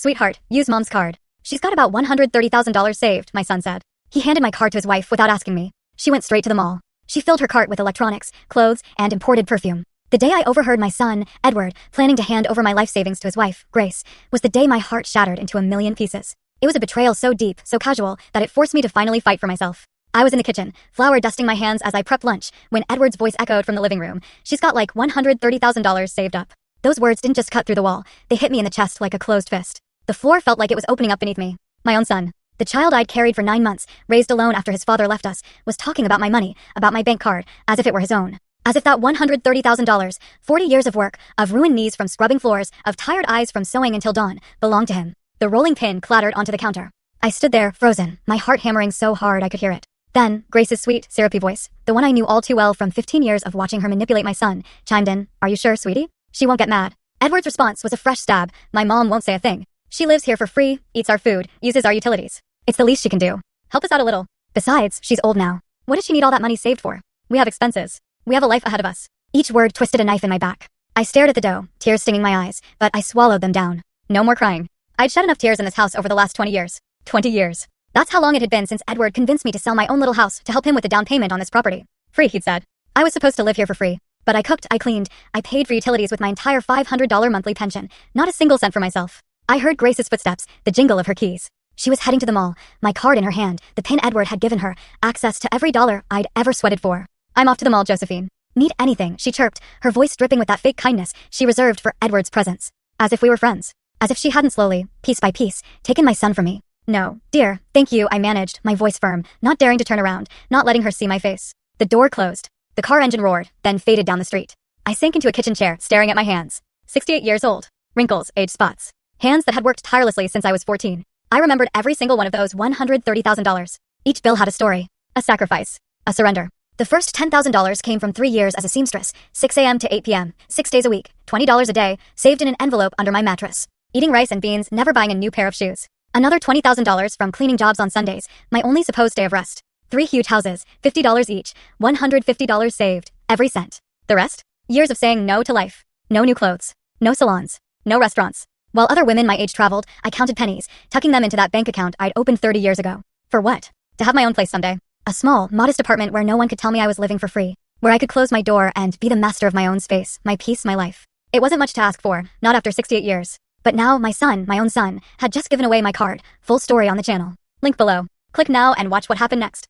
Sweetheart, use mom's card. She's got about $130,000 saved, my son said. He handed my card to his wife without asking me. She went straight to the mall. She filled her cart with electronics, clothes, and imported perfume. The day I overheard my son, Edward, planning to hand over my life savings to his wife, Grace, was the day my heart shattered into a million pieces. It was a betrayal so deep, so casual, that it forced me to finally fight for myself. I was in the kitchen, flour dusting my hands as I prepped lunch, when Edward's voice echoed from the living room. She's got like $130,000 saved up. Those words didn't just cut through the wall, they hit me in the chest like a closed fist. The floor felt like it was opening up beneath me. My own son, the child I'd carried for 9 months, raised alone after his father left us, was talking about my money, about my bank card, as if it were his own. As if that $130,000, 40 years of work, of ruined knees from scrubbing floors, of tired eyes from sewing until dawn, belonged to him. The rolling pin clattered onto the counter. I stood there, frozen, my heart hammering so hard I could hear it. Then, Grace's sweet, syrupy voice, the one I knew all too well from 15 years of watching her manipulate my son, chimed in. Are you sure, sweetie? She won't get mad. Edward's response was a fresh stab. My mom won't say a thing. She lives here for free, eats our food, uses our utilities. It's the least she can do. Help us out a little. Besides, she's old now. What does she need all that money saved for? We have expenses. We have a life ahead of us. Each word twisted a knife in my back. I stared at the dough, tears stinging my eyes, but I swallowed them down. No more crying. I'd shed enough tears in this house over the last 20 years. 20 years. That's how long it had been since Edward convinced me to sell my own little house to help him with the down payment on this property. Free, he'd said. I was supposed to live here for free. But I cooked, I cleaned, I paid for utilities with my entire $500 monthly pension, not a single cent for myself. I heard Grace's footsteps, the jingle of her keys. She was heading to the mall, my card in her hand, the pin Edward had given her, access to every dollar I'd ever sweated for. I'm off to the mall, Josephine. Need anything, she chirped, her voice dripping with that fake kindness she reserved for Edward's presence. As if we were friends. As if she hadn't slowly, piece by piece, taken my son from me. No, dear, thank you, I managed, my voice firm, not daring to turn around, not letting her see my face. The door closed. The car engine roared, then faded down the street. I sank into a kitchen chair, staring at my hands. 68 years old. Wrinkles, age spots. Hands that had worked tirelessly since I was 14. I remembered every single one of those $130,000. Each bill had a story. A sacrifice. A surrender. The first $10,000 came from 3 years as a seamstress, 6 a.m. to 8 p.m., 6 days a week, $20 a day, saved in an envelope under my mattress. Eating rice and beans, never buying a new pair of shoes. Another $20,000 from cleaning jobs on Sundays, my only supposed day of rest. 3 huge houses, $50 each, $150 saved, every cent. The rest? Years of saying no to life. No new clothes. No salons. No restaurants. While other women my age traveled, I counted pennies, tucking them into that bank account I'd opened 30 years ago. For what? To have my own place someday. A small, modest apartment where no one could tell me I was living for free. Where I could close my door and be the master of my own space, my peace, my life. It wasn't much to ask for, not after 68 years. But now my son, my own son, had just given away my card. Full story on the channel. Link below. Click now and watch what happened next.